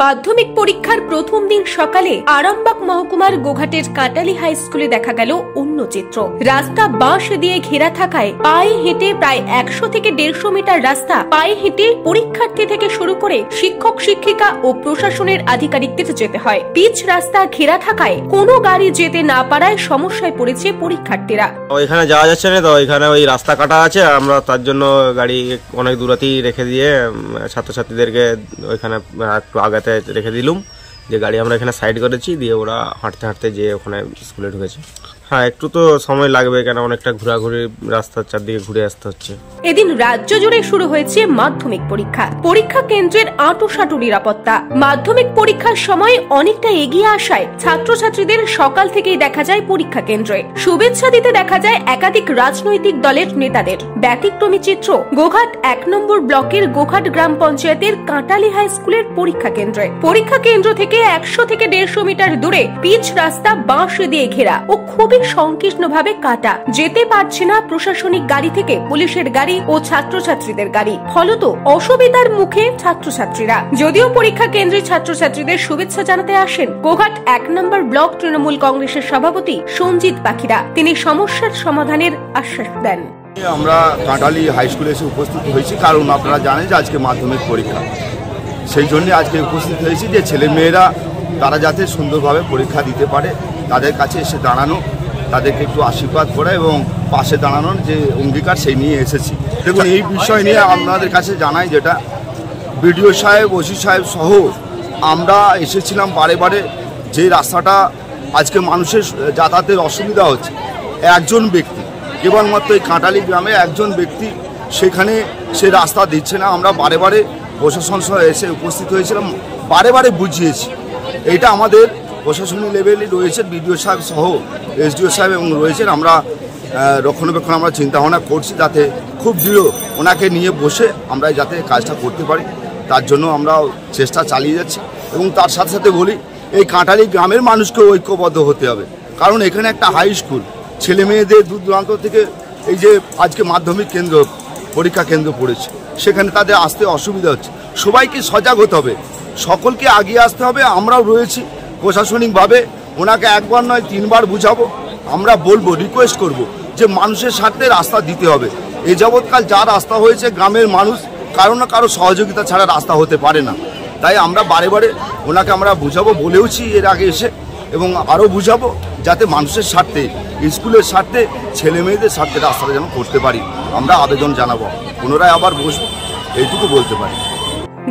মাধ্যমিক পরীক্ষার প্রথম দিন সকালে আরামবাগ মহকুমার গোঘাটের কাটালি হাই স্কুলে দেখা গেল অন্য চিত্র। রাস্তা বাঁশ দিয়ে ঘেরা থাকায় পায়ে হেঁটে প্রায় 100 থেকে 150 মিটার রাস্তা পায়ে হেঁটে পরীক্ষার্থী থেকে শুরু করে শিক্ষক শিক্ষিকা ও প্রশাসনের আধিকারিকদের যেতে হয়। পিচ রাস্তা ঘেরা থাকায় কোনো গাড়ি যেতে না পারায় সমস্যায় পড়েছে পরীক্ষার্থীরা। ওইখানে যাওয়া যাচ্ছে না, তো ওইখানে ওই রাস্তা কাটা আছে, আমরা তার জন্য গাড়ি অনেক দূরাতেই রেখে দিয়ে ছাত্রছাত্রীদেরকে ওইখানে একটু আগাতে রেখে দিলুম, যে গাড়ি আমরা এখানে সাইড করেছি, দিয়ে ওরা হাঁটতে হাঁটতে যে ওখানে স্কুলে ঢুকেছে। হ্যাঁ, একটু তো সময় লাগবে, কেন অনেকটা ঘোরাঘুরি রাস্তার চারদিকে ঘুরে আসতে হচ্ছে। এদিন রাজ্য জুড়ে শুরু হয়েছে মাধ্যমিক পরীক্ষা। পরীক্ষা কেন্দ্রের আঁটুসাঁটু নিরাপত্তা। মাধ্যমিক পরীক্ষার সময় অনেকটা এগিয়ে আসায় ছাত্রছাত্রীদের সকাল থেকেই দেখা যায় পরীক্ষা কেন্দ্রে। শুভেচ্ছা দিতে দেখা যায় একাধিক রাজনৈতিক দলের নেতাদের। ব্যতিক্রমী চিত্র গোঘাট 1 নম্বর ব্লকের গোঘাট গ্রাম পঞ্চায়েতের কাটালি হাই স্কুলের পরীক্ষা কেন্দ্রে। পরীক্ষা কেন্দ্র থেকে 100 থেকে 150 মিটার দূরে পিচ রাস্তা বাঁশ দিয়ে ঘেরা ও খুবই সংকীর্ণভাবে কাটা। যেতে পারছে না প্রশাসনিক গাড়ি থেকে পুলিশের গাড়ি ও ছাত্রছাত্রীদের গাড়ি। ফলত অসুবিধার মুখে ছাত্রছাত্রীরা। যদিও পরীক্ষা কেন্দ্রে ছাত্রছাত্রীদের শুভেচ্ছা জানাতে আসেন গোঘাট 1 নম্বর ব্লক তৃণমূল কংগ্রেসের সভাপতি সঞ্জিত পাখিরা, তিনি সমস্যার সমাধানের আশ্বাস দেন। আমরা কাটালি হাই স্কুলে এসে উপস্থিত হয়েছি, কারণ আপনারা জানেন যে আজকে মাধ্যমিক পরীক্ষা। সেই জন্য আজকে উপস্থিত হয়েছি যে ছেলে মেয়েরা তারা যাতে সুন্দরভাবে পরীক্ষা দিতে পারে, তাদের কাছে এসে দাঁড়ানো, তাদেরকে একটু আশীর্বাদ করা এবং পাশে দাঁড়ানোর যে অঙ্গীকার সেই নিয়ে এসেছি। দেখুন, এই বিষয় নিয়ে আপনাদের কাছে জানাই, যেটা বিডিও সাহেব, ওসি সাহেব সহ আমরা এসেছিলাম বারে বারে, যে রাস্তাটা আজকে মানুষের যাতায়াতের অসুবিধা হচ্ছে। একজন ব্যক্তি, কেবলমাত্র এই কাঁটালি গ্রামে একজন ব্যক্তি সেখানে সে রাস্তা দিচ্ছে না। আমরা বারে বারে প্রশাসন সহ এসে উপস্থিত হয়েছিলাম, বারে বারে বুঝিয়েছি। এইটা আমাদের প্রশাসনিক লেভেলে রয়েছে, বিডিও সাহেব সহ এসডিও সাহেব এবং রয়েছেন। আমরা রক্ষণাবেক্ষণ আমরা চিন্তাভাবনা করছি, যাতে খুব দৃঢ় ওনাকে নিয়ে বসে আমরা যাতে কাজটা করতে পারি, তার জন্য আমরা চেষ্টা চালিয়ে যাচ্ছি। এবং তার সাথে সাথে বলি, এই কাঁটালি গ্রামের মানুষকে ঐক্যবদ্ধ হতে হবে, কারণ এখানে একটা হাই স্কুল, ছেলে মেয়েদের দূর দূরান্ত থেকে এই যে আজকে মাধ্যমিক কেন্দ্র পরীক্ষা কেন্দ্র পড়েছে, সেখানে তাদের আসতে অসুবিধা হচ্ছে। সবাইকে সজাগ হতে হবে, সকলকে আগিয়ে আসতে হবে। আমরাও রয়েছি প্রশাসনিকভাবে, ওনাকে একবার নয় 3 বার বুঝাবো। আমরা বলবো, রিকোয়েস্ট করব যে মানুষের স্বার্থে রাস্তা দিতে হবে। এ যাবৎকাল যা রাস্তা হয়েছে, গ্রামের মানুষ কারো না কারো সহযোগিতা ছাড়া রাস্তা হতে পারে না। তাই আমরা বারে বারে ওনাকে আমরা বুঝাবো, বলেওছি এর আগে এসে, এবং আরও বুঝাবো, যাতে মানুষের স্বার্থে, স্কুলের স্বার্থে, ছেলে মেয়েদের স্বার্থে রাস্তাটা যেন করতে পারি। আমরা আবেদন জানাবো, পুনরায় আবার বসবো, এইটুকু বলতে পারি।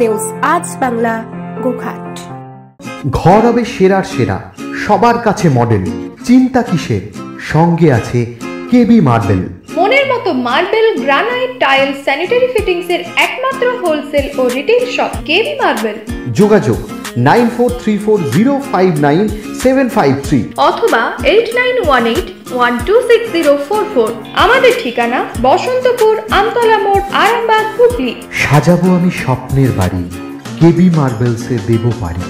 নিউজ আজ বাংলা, গোঘাট। ঘর হবে সেরার সেরা, সবার কাছে মডেল, চিন্তা কিসের, সঙ্গে আছে কেবি মার্বেল। মনের মতো marble, granite, tile, sanitary fittings এর একমাত্র হোলসেল ও রিটেল শপ কেবি মার্বেল। যোগাযোগ 9434059753 অথবা 8918126044। আমাদের ঠিকানা বসন্তপুর, আমতলা মোড়, আরামবাগ, হুগলি। সাজাবো আমি স্বপ্নের বাড়ি, কেবি মার্বেলসে দেবো বাড়ি।